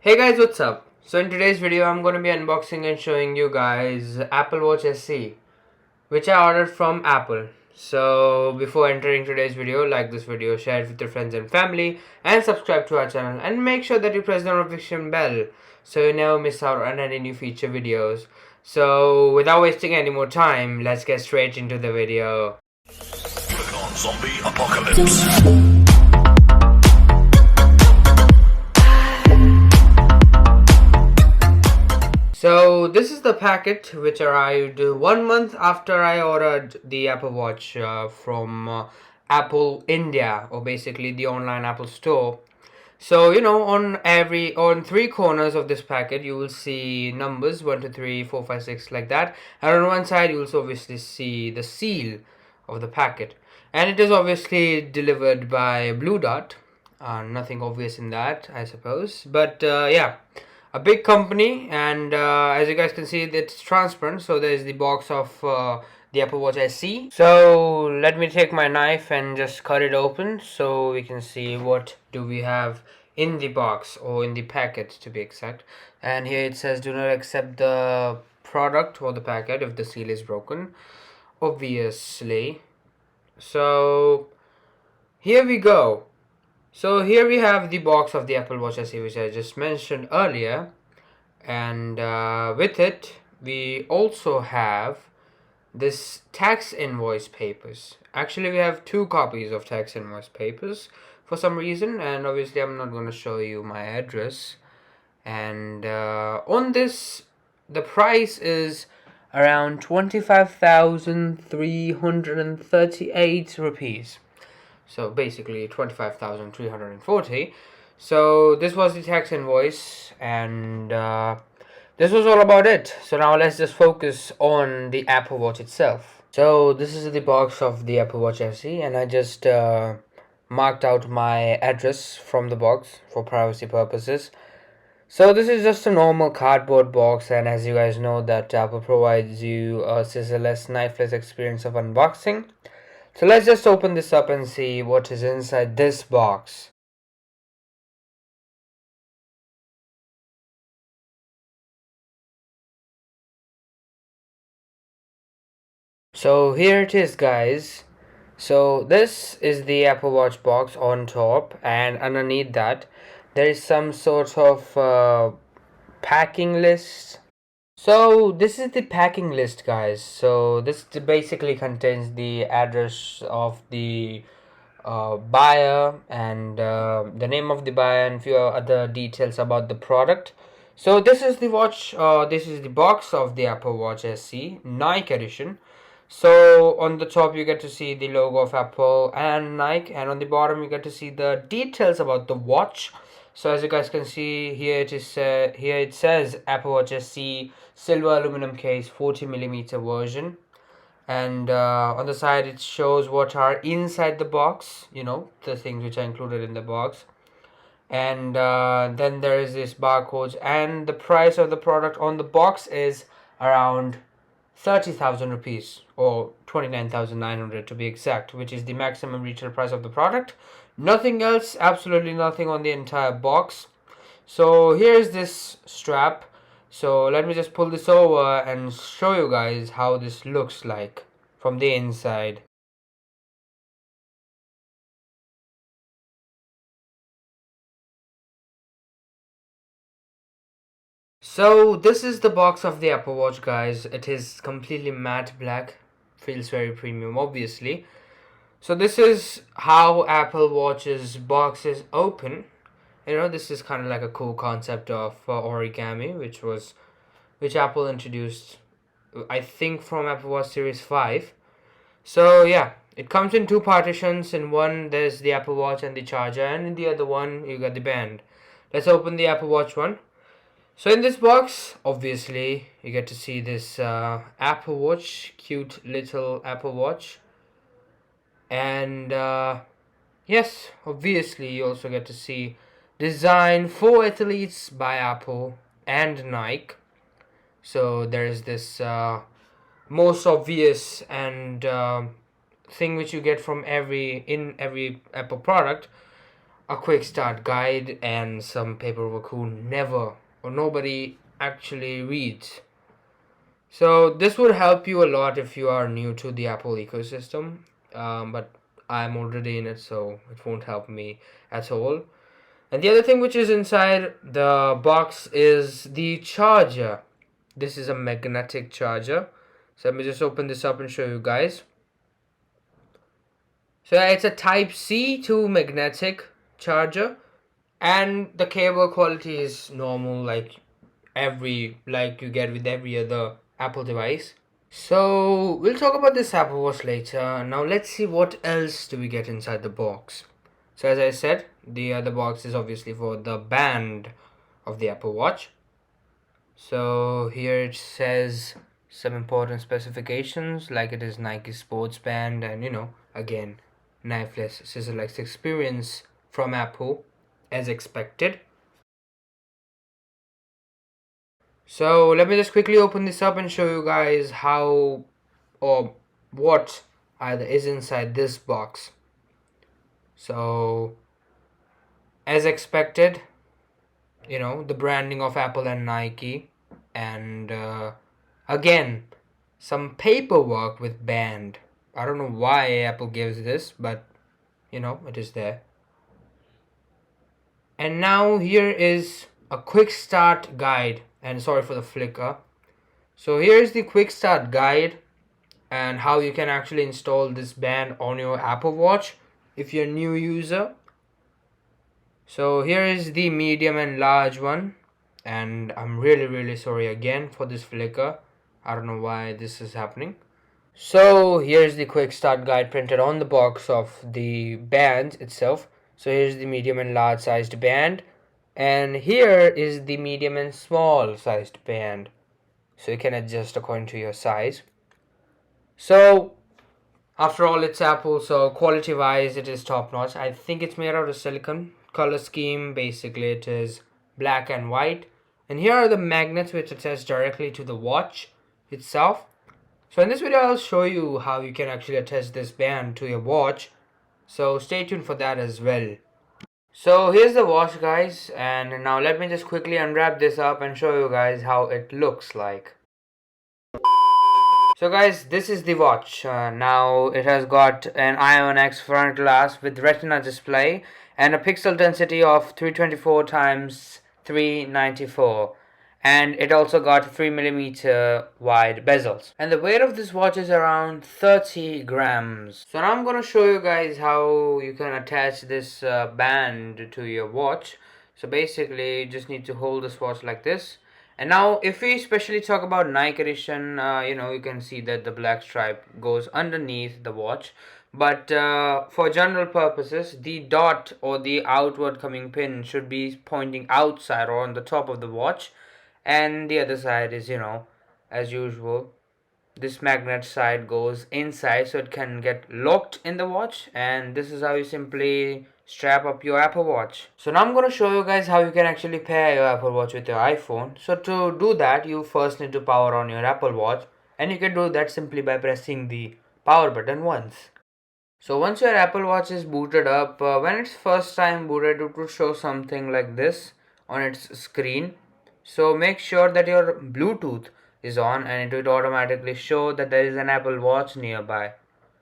Hey guys, what's up? So in today's video I'm going to be unboxing and showing you guys Apple Watch SE, which I ordered from Apple. So before entering today's video, like this video, share it with your friends and family, and subscribe to our channel, and make sure that you press the notification bell so you never miss out on any new future videos. So without wasting any more time, let's get straight into the video. Click on Zombie Apocalypse. So this is the packet which arrived 1 month after I ordered the Apple Watch from Apple India, or basically the online Apple store. So on three corners of this packet you will see numbers 1, 2, 3, 4, 5, 6, like that, and on one side you will also obviously see the seal of the packet, and it is obviously delivered by Blue Dot. Nothing obvious in that, I suppose, but yeah, a big company, and as you guys can see, it's transparent. So there's the box of the Apple Watch SE. So let me take my knife and just cut it open so we can see what do we have in the box, or in the packet to be exact. And here it says do not accept the product or the packet if the seal is broken, obviously. So here we go. So here we have the box of the Apple Watch SE, which I just mentioned earlier, and with it we also have this tax invoice papers. Actually, we have two copies of tax invoice papers for some reason, and obviously I'm not going to show you my address. And on this, the price is around 25,338 rupees. So basically 25,340. So this was the tax invoice, and this was all about it. So now let's just focus on the Apple Watch itself. So this is the box of the Apple Watch SE, and I just marked out my address from the box for privacy purposes. So this is just a normal cardboard box, and as you guys know that Apple provides you a scissor-less, knifeless experience of unboxing. So let's just open this up and see what is inside this box. So here it is, guys. So this is the Apple Watch box on top, and underneath that there is some sort of packing list. So this is the packing list, guys. So this basically contains the address of the buyer, and the name of the buyer, and few other details about the product. So this is the watch. This is the box of the Apple Watch SE Nike edition. So on the top you get to see the logo of Apple and Nike, and on the bottom you get to see the details about the watch. So as you guys can see here, here it says Apple Watch SE silver aluminum case 40mm version, and on the side it shows what are inside the box, the things which are included in the box. And then there is this barcodes, and the price of the product on the box is around 30,000 rupees, or 29,900 to be exact, which is the maximum retail price of the product. Nothing else, absolutely nothing on the entire box. So here's this strap. So let me just pull this over and show you guys how this looks like from the inside. So this is the box of the Apple Watch, guys. It is completely matte black, feels very premium, obviously. So this is how Apple Watch's boxes open. This is kind of like a cool concept of origami, which Apple introduced, I think, from Apple Watch Series 5. So yeah, it comes in two partitions. In one there's the Apple Watch and the charger, and in the other one you got the band. Let's open the Apple Watch one. So in this box, obviously, you get to see this Apple Watch, cute little Apple Watch. And yes, obviously, you also get to see design for athletes by Apple and Nike. So there's this most obvious and thing which you get from every Apple product. a quick start guide and some paperwork who never or nobody actually reads. So this would help you a lot if you are new to the Apple ecosystem, but I'm already in it, so it won't help me at all. And the other thing which is inside the box is the charger. This is a magnetic charger. So let me just open this up and show you guys. So it's a type C to magnetic charger, and the cable quality is normal like you get with every other Apple device. So we'll talk about this Apple Watch later. Now let's see what else do we get inside the box. So as I said, the other box is obviously for the band of the Apple Watch. So here it says some important specifications like it is Nike sports band, and again, knifeless scissor-like experience from Apple as expected. So let me just quickly open this up and show you guys how or what either is inside this box. So as expected, the branding of Apple and Nike, and again some paperwork with band. I don't know why Apple gives this, but it is there. And now here is a quick start guide, and sorry for the flicker. So here is the quick start guide and how you can actually install this band on your Apple Watch if you're a new user. So here is the medium and large one, and I'm really sorry again for this flicker. I don't know why this is happening. So here's the quick start guide printed on the box of the band itself. So here's the medium and large sized band, and here is the medium and small sized band, so you can adjust according to your size. So after all, it's Apple, so quality wise it is top notch. I think it's made out of silicon. Color scheme, basically it is black and white, and here are the magnets which attach directly to the watch itself. So in this video I'll show you how you can actually attach this band to your watch, so stay tuned for that as well. So here's the watch, guys, and now let me just quickly unwrap this up and show you guys how it looks like. So guys, this is the watch. Now it has got an ION-X front glass with retina display and a pixel density of 324 times 394, and it also got 3mm wide bezels, and the weight of this watch is around 30 grams. So now I'm going to show you guys how you can attach this band to your watch. So basically you just need to hold this watch like this. And now if we especially talk about Nike edition, you can see that the black stripe goes underneath the watch. But for general purposes, the dot or the outward coming pin should be pointing outside or on the top of the watch. And the other side is, as usual, this magnet side goes inside so it can get locked in the watch. And this is how you simply strap up your Apple Watch. So now I'm going to show you guys how you can actually pair your Apple Watch with your iPhone. So to do that, you first need to power on your Apple Watch, and you can do that simply by pressing the power button once. So once your Apple Watch is booted up, when it's first time booted, it will show something like this on its screen. So make sure that your Bluetooth is on, and it will automatically show that there is an Apple Watch nearby.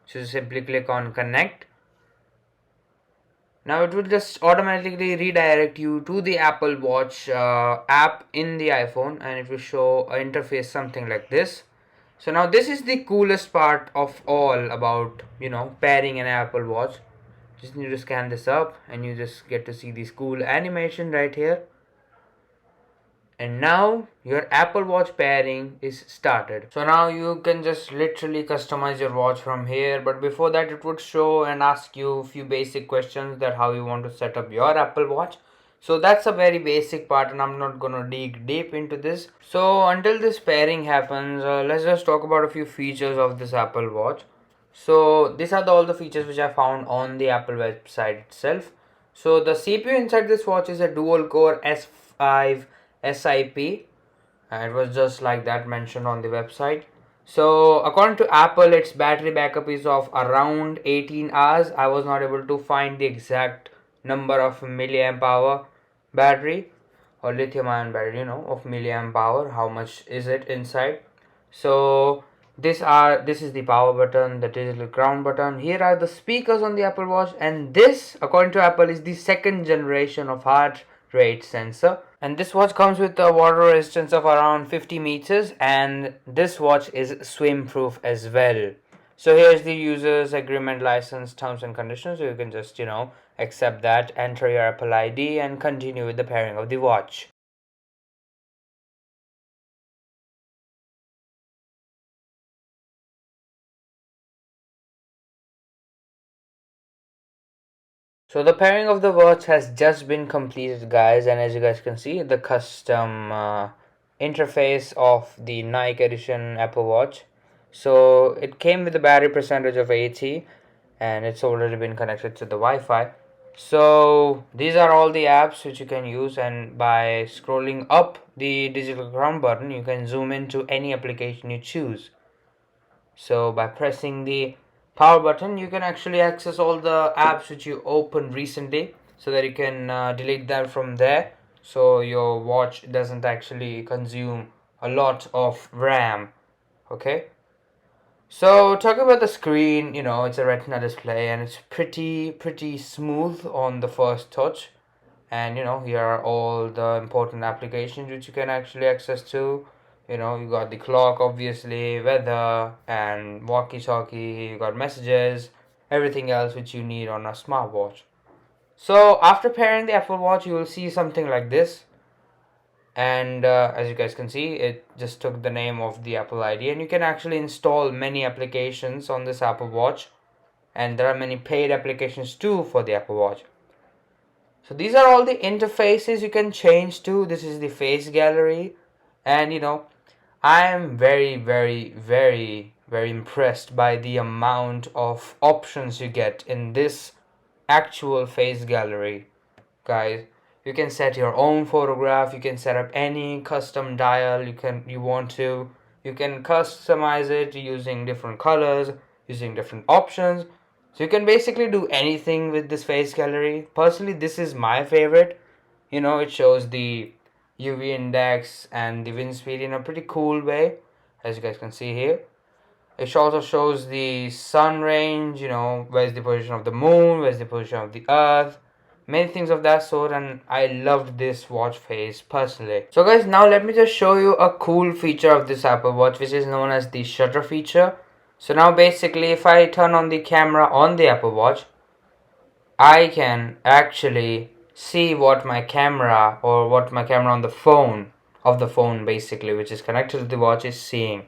So simply click on connect. Now it will just automatically redirect you to the Apple Watch app in the iPhone, and it will show an interface something like this. So now this is the coolest part of all about pairing an Apple Watch. Just need to scan this up and you just get to see this cool animation right here. And now your Apple Watch pairing is started. So now you can just literally customize your watch from here, but before that it would show and ask you a few basic questions that how you want to set up your Apple Watch. So that's a very basic part, and I'm not gonna dig deep into this. So until this pairing happens, let's just talk about a few features of this Apple Watch. So these are all the features which I found on the Apple website itself. So the CPU inside this watch is a dual core S5 SIP. It was just like that mentioned on the website. So according to Apple, its battery backup is of around 18 hours. I was not able to find the exact number of milliamp hour battery, or lithium ion battery, of milliamp hour, how much is it inside. So this is the power button, the digital ground button. Here are the speakers on the Apple Watch, and this, according to Apple, is the second generation of heart rate sensor. And this watch comes with a water resistance of around 50 meters, and this watch is swim proof as well. So here's the user's agreement, license, terms and conditions. So you can just accept that, enter your Apple ID, and continue with the pairing of the watch. So the pairing of the watch has just been completed, guys, and as you guys can see, the custom interface of the Nike edition Apple Watch. So it came with a battery percentage of 80, and it's already been connected to the Wi-Fi. So these are all the apps which you can use, and by scrolling up the digital crown button, you can zoom into any application you choose. So by pressing the power button, you can actually access all the apps which you opened recently, so that you can delete them from there, so your watch doesn't actually consume a lot of RAM. Okay, so talking about the screen, it's a retina display, and it's pretty smooth on the first touch. And here are all the important applications which you can actually access to. You got the clock, obviously, weather, and walkie-talkie. You got messages, everything else which you need on a smartwatch. So after pairing the Apple Watch, you will see something like this. And as you guys can see, it just took the name of the Apple ID, and you can actually install many applications on this Apple Watch, and there are many paid applications too for the Apple Watch. So these are all the interfaces you can change to. This is the face gallery, and I am very impressed by the amount of options you get in this actual face gallery, guys. You can set your own photograph, you can set up any custom dial you want to. You can customize it using different colors, using different options. So you can basically do anything with this face gallery. Personally, this is my favorite. It shows the UV index and the wind speed in a pretty cool way, as you guys can see here. It also shows the sun range, where's the position of the moon, where's the position of the earth, many things of that sort, and I loved this watch face personally. So guys, now let me just show you a cool feature of this Apple Watch, which is known as the shutter feature. So now basically, if I turn on the camera on the Apple Watch, I can actually see what my camera on the phone basically, which is connected to the watch, is seeing.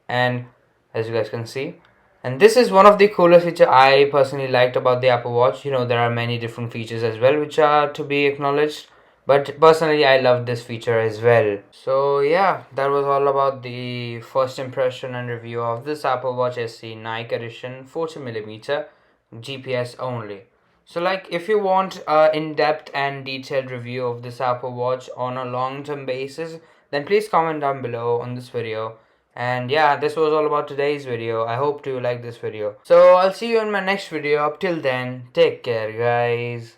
And as you guys can see, and this is one of the coolest features I personally liked about the Apple Watch. There are many different features as well which are to be acknowledged, but personally I love this feature as well. So yeah, that was all about the first impression and review of this Apple Watch SE Nike edition 40mm GPS only. So if you want an in-depth and detailed review of this Apple Watch on a long-term basis, then please comment down below on this video. And yeah, this was all about today's video. I hope you like this video. So I'll see you in my next video. Up till then, take care, guys.